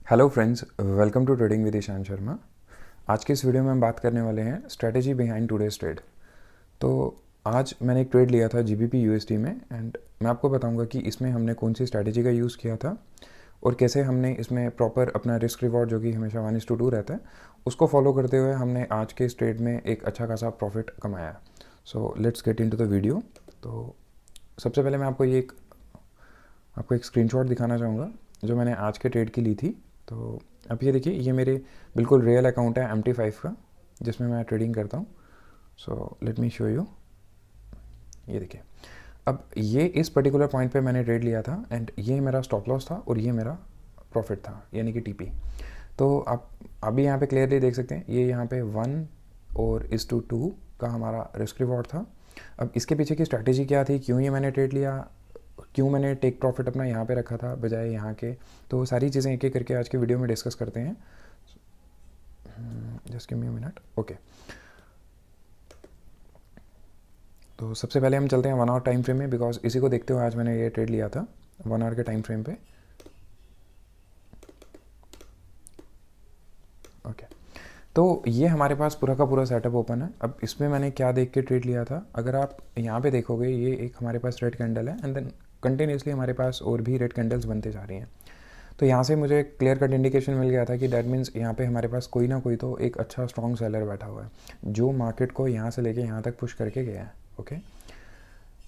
Hello friends, welcome to trading with Ishan Sharma. आज की इस वीडियो में हम बात करने वाले हैं स्ट्रेटेजी बिहाइंड टुडेज ट्रेड। तो आज मैंने एक ट्रेड लिया था जीबीपी यूएसडी में एंड मैं आपको बताऊंगा कि इसमें हमने कौन सी स्ट्रेटेजी का यूज़ किया था और कैसे हमने इसमें प्रॉपर अपना रिस्क रिवॉर्ड जो कि हमेशा 1:2 रहता है उसको फॉलो करते हुए हमने आज के इस ट्रेड में एक अच्छा खासा प्रॉफिट कमाया। So let's get into the video. तो सबसे पहले मैं आपको एक स्क्रीनशॉट दिखाना चाहूँगा जो मैंने आज के ट्रेड की ली थी। तो अब ये देखिए, ये मेरे बिल्कुल रियल अकाउंट है MT5 का जिसमें मैं ट्रेडिंग करता हूँ। So let me show you. ये देखिए, अब ये इस पर्टिकुलर पॉइंट पे मैंने ट्रेड लिया था एंड ये मेरा स्टॉप लॉस था और ये मेरा प्रॉफिट था यानी कि टीपी। तो आप अभी यहाँ पे क्लियरली देख सकते हैं ये यहाँ पे 1:2 का हमारा रिस्क रिवॉर्ड था। अब इसके पीछे की स्ट्रैटेजी क्या थी, क्यों ये मैंने ट्रेड लिया, क्यों मैंने टेक प्रॉफिट अपना यहाँ पे रखा था बजाय यहाँ के, तो सारी चीज़ें एक एक करके आज की वीडियो में डिस्कस करते हैं। Just give me a minute. Okay, तो सबसे पहले हम चलते हैं 1 आवर टाइम फ्रेम में, बिकॉज इसी को देखते हुए आज मैंने ये ट्रेड लिया था 1 आवर के टाइम फ्रेम पे। ओके, तो ये हमारे पास पूरा का पूरा सेटअप ओपन है। अब इसमें मैंने क्या देख के ट्रेड लिया था, अगर आप यहाँ पे देखोगे ये एक हमारे पास रेड कैंडल है एंड देन कंटिन्यूसली हमारे पास और भी रेड कैंडल्स बनते जा रही हैं। तो यहाँ से मुझे क्लियर कट इंडिकेशन मिल गया था कि डैट मीन्स यहाँ पे हमारे पास कोई ना कोई तो एक अच्छा स्ट्रॉन्ग सेलर बैठा हुआ है जो मार्केट को यहाँ से लेके यहाँ तक पुश करके गया है। ओके,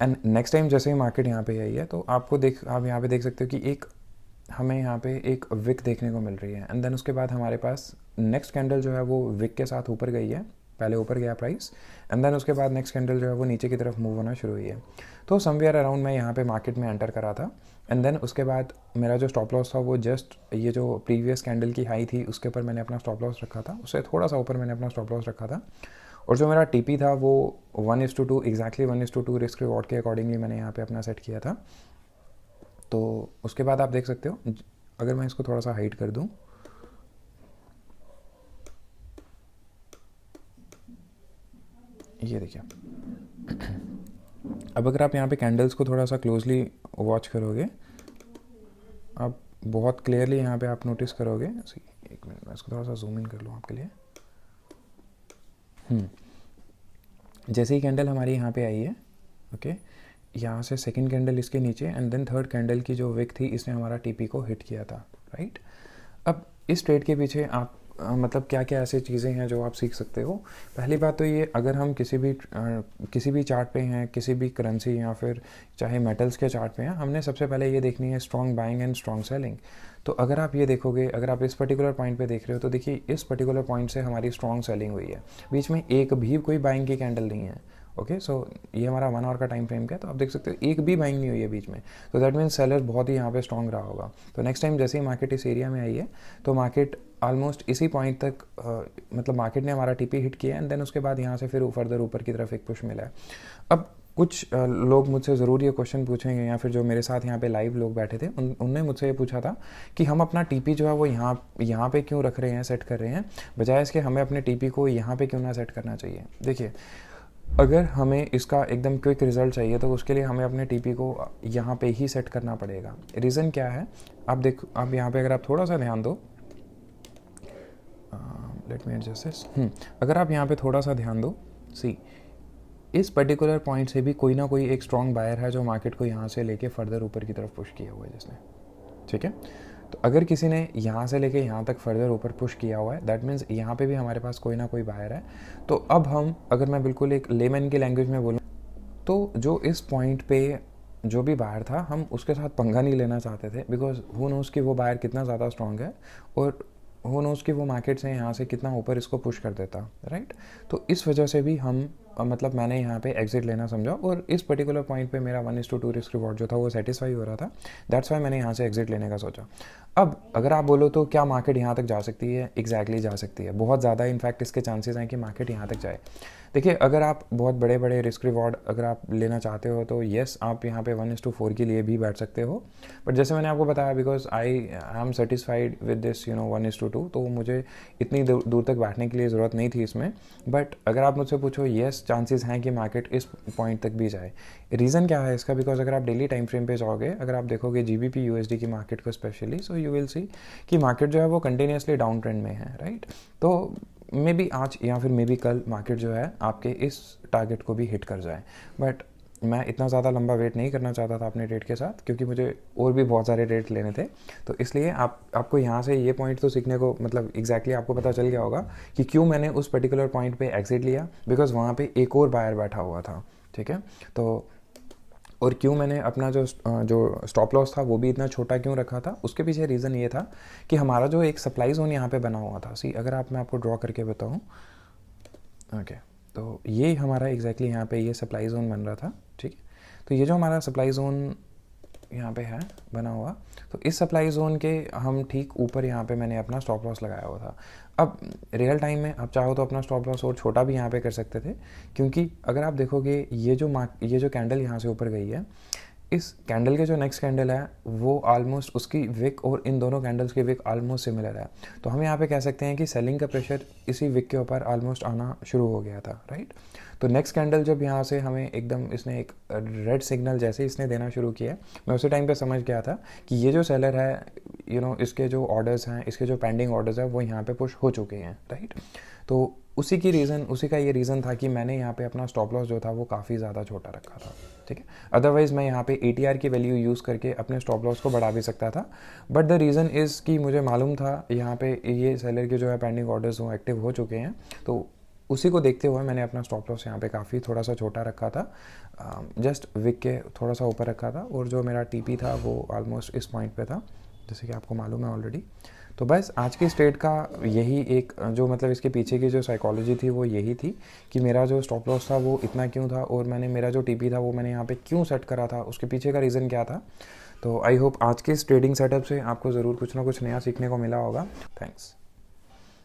एंड नेक्स्ट टाइम जैसे ही मार्केट यहाँ पे आई है तो आप यहाँ पे देख सकते हो कि एक हमें यहाँ पे एक विक देखने को मिल रही है एंड देन उसके बाद हमारे पास नेक्स्ट कैंडल जो है वो विक के साथ ऊपर गई है। पहले ऊपर गया प्राइस एंड देन उसके बाद नेक्स्ट कैंडल जो है वो नीचे की तरफ मूव होना शुरू हुई है। तो समवेयर अराउंड मैं यहाँ पे मार्केट में एंटर करा था एंड देन उसके बाद मेरा जो स्टॉप लॉस था वो जस्ट ये जो प्रीवियस कैंडल की हाई थी उसके ऊपर मैंने अपना स्टॉप लॉस रखा था, उससे थोड़ा सा ऊपर मैंने अपना स्टॉप लॉस रखा था। और जो मेरा टीपी था वो 1:2 एग्जैक्टली 1:2 रिस्क रिवॉर्ड के अकॉर्डिंगली मैंने यहाँ पे अपना सेट किया था। तो उसके बाद आप देख सकते हो, अगर मैं इसको थोड़ा सा हाइड कर दूँ, ये देखिए, अब अगर आप यहाँ पे कैंडल्स को थोड़ा सा क्लोजली वॉच करोगे, आप बहुत क्लियरली यहाँ पे आप नोटिस करोगे। एक मिनट, मैं इसको थोड़ा सा जूम इन कर लूँ आपके लिए। जैसे ही कैंडल हमारी यहाँ पे आई है, ओके, यहाँ से सेकंड कैंडल इसके नीचे एंड देन थर्ड कैंडल की जो विक थी इसने हमारा टीपी को हिट किया था, राइट। अब इस ट्रेड के पीछे आप मतलब क्या क्या ऐसी चीज़ें हैं जो आप सीख सकते हो। पहली बात तो ये, अगर हम किसी भी चार्ट पे हैं, किसी भी करेंसी या फिर चाहे मेटल्स के चार्ट पे हैं, हमने सबसे पहले ये देखनी है strong buying and strong selling. तो अगर आप ये देखोगे, अगर आप इस पर्टिकुलर पॉइंट पे देख रहे हो तो देखिए इस पर्टिकुलर पॉइंट से हमारी स्ट्रॉन्ग सेलिंग हुई है, बीच में एक भी कोई बाइंग की कैंडल नहीं है। ओके, सो ये हमारा 1 आवर का टाइम फ्रेम का है, तो आप देख सकते हो एक भी बाइंग नहीं हुई है बीच में। तो दैट मीन्स सेलर बहुत ही यहाँ पे स्ट्रॉन्ग रहा होगा। तो नेक्स्ट टाइम जैसे ही मार्केट इस एरिया में आई है तो मार्केट ऑलमोस्ट इसी पॉइंट तक मतलब मार्केट ने हमारा टीपी हिट किया एंड देन उसके बाद यहाँ से फिर फर्दर ऊपर की तरफ एक पुश मिला है। अब कुछ लोग मुझसे ज़रूर ये क्वेश्चन पूछेंगे या फिर जो मेरे साथ यहाँ पे लाइव लोग बैठे थे उनने मुझसे ये पूछा था कि हम अपना टीपी जो है वो यहाँ पे क्यों रख रहे हैं, सेट कर रहे हैं, बजाय इसके हमें अपने टीपी को यहाँ पे क्यों ना सेट करना चाहिए। देखिए, अगर हमें इसका एकदम क्विक रिजल्ट चाहिए तो उसके लिए हमें अपने टीपी को यहाँ पे ही सेट करना पड़ेगा। रीज़न क्या है, आप यहाँ पे अगर आप थोड़ा सा ध्यान दो, लेट मी एडजस्ट दिस। अगर आप यहाँ पे थोड़ा सा ध्यान दो, सी इस पर्टिकुलर पॉइंट से भी कोई ना कोई एक स्ट्रॉन्ग बायर है जो मार्केट को यहाँ से लेके फर्दर ऊपर की तरफ पुश किया हुआ है जिसने, ठीक है। तो अगर किसी ने यहाँ से लेके यहाँ तक फर्दर ऊपर पुश किया हुआ है, दैट मीन्स यहाँ पे भी हमारे पास कोई ना कोई बायर है। तो अब हम, अगर मैं बिल्कुल एक लेमैन की लैंग्वेज में बोलूँ तो जो इस पॉइंट पे जो भी बायर था हम उसके साथ पंगा नहीं लेना चाहते थे, बिकॉज हु नोस कि वो बायर कितना ज़्यादा स्ट्रॉन्ग है और हु नोस कि वो मार्केट से यहाँ से कितना ऊपर इसको पुश कर देता, राइट। तो इस वजह से भी हम मतलब मैंने यहाँ पे एग्जिट लेना समझा और इस पर्टिकुलर पॉइंट पे मेरा 1:2 रिस्क रिवॉर्ड जो था वो सेटिस्फाई हो रहा था, दैट्स वाई मैंने यहाँ से एग्जिट लेने का सोचा। अब अगर आप बोलो तो क्या मार्केट यहाँ तक जा सकती है, एग्जैक्टली जा सकती है, बहुत ज़्यादा इनफैक्ट इसके चांसेस हैं कि मार्केट यहाँ तक जाए। देखिए, अगर आप बहुत बड़े बड़े रिस्क रिवॉर्ड अगर आप लेना चाहते हो तो येस, आप यहाँ पे 1:4 के लिए भी बैठ सकते हो, बट जैसे मैंने आपको बताया, because I am satisfied with this 1:2, तो मुझे इतनी दूर तक बैठने के लिए ज़रूरत नहीं थी इसमें। बट अगर आप मुझसे पूछो, येस बेस्ट चांसेस हैं कि मार्केट इस पॉइंट तक भी जाए। रीज़न क्या है इसका? बिकॉज अगर आप डेली टाइम फ्रेम पे जाओगे, अगर आप देखोगे GBP USD की मार्केट को specially, so you will see कि मार्केट जो है वो कंटिन्यूसली डाउन ट्रेंड में है, राइट। तो मे बी आज या फिर मे बी कल मार्केट जो है आपके इस टारगेट को भी हिट कर जाए, बट मैं इतना ज़्यादा लंबा वेट नहीं करना चाहता था अपने ट्रेड के साथ, क्योंकि मुझे और भी बहुत सारे ट्रेड लेने थे। तो इसलिए आपको यहाँ से ये पॉइंट तो सीखने को, मतलब एग्जैक्टली आपको पता चल गया होगा कि क्यों मैंने उस पर्टिकुलर पॉइंट पे एग्जिट लिया, बिकॉज वहाँ पे एक और बायर बैठा हुआ था, ठीक है। तो और क्यों मैंने अपना जो स्टॉप लॉस था वो भी इतना छोटा क्यों रखा था, उसके पीछे रीज़न ये था कि हमारा जो एक सप्लाई जोन यहाँ पे बना हुआ था। सी, अगर मैं आपको ड्रॉ करके बताऊँ, ओके, तो ये हमारा एग्जैक्टली यहाँ पे ये सप्लाई जोन बन रहा था, ठीक है। तो ये जो हमारा सप्लाई जोन यहाँ पे है बना हुआ, तो इस सप्लाई जोन के हम ठीक ऊपर यहाँ पे मैंने अपना स्टॉप लॉस लगाया हुआ था। अब रियल टाइम में आप चाहो तो अपना स्टॉप लॉस और छोटा भी यहाँ पे कर सकते थे, क्योंकि अगर आप देखोगे ये जो कैंडल यहाँ से ऊपर गई है, इस कैंडल के जो नेक्स्ट कैंडल है वो ऑलमोस्ट उसकी विक और इन दोनों कैंडल्स की विक ऑलमोस्ट सिमिलर है। तो हम यहाँ पे कह सकते हैं कि सेलिंग का प्रेशर इसी विक के ऊपर ऑलमोस्ट आना शुरू हो गया था, राइट। तो नेक्स्ट कैंडल जब यहाँ से हमें एकदम इसने एक रेड सिग्नल जैसे इसने देना शुरू किया, मैं उसी टाइम पे समझ गया था कि ये जो सेलर है इसके जो ऑर्डर्स हैं, इसके जो पेंडिंग ऑर्डर्स हैं वो यहाँ पे पुश हो चुके हैं, राइट। तो उसी का ये रीज़न था कि मैंने यहाँ पे अपना स्टॉप लॉस जो था वो काफ़ी ज़्यादा छोटा रखा था, ठीक है। अदरवाइज़ मैं यहाँ पे ATR की वैल्यू यूज़ करके अपने स्टॉप लॉस को बढ़ा भी सकता था, बट द रीज़न इज़ कि मुझे मालूम था यहाँ पे ये सेलर के जो है पेंडिंग ऑर्डर्स वो एक्टिव हो चुके हैं, तो उसी को देखते हुए मैंने अपना स्टॉप लॉस यहाँ पे काफ़ी थोड़ा सा छोटा रखा था, जस्ट विक के थोड़ा सा ऊपर रखा था, और जो मेरा TP था वो ऑलमोस्ट इस पॉइंट पे था, जैसे कि आपको मालूम है ऑलरेडी। तो बस आज की स्ट्रेट का यही एक जो मतलब इसके पीछे की जो साइकोलॉजी थी वो यही थी कि मेरा जो स्टॉप लॉस था वो इतना क्यों था, और मैंने मेरा जो TP था वो मैंने यहाँ पे क्यों सेट करा था, उसके पीछे का रीज़न क्या था। तो आई होप आज के इस ट्रेडिंग सेटअप से आपको ज़रूर कुछ ना कुछ नया सीखने को मिला होगा। थैंक्स।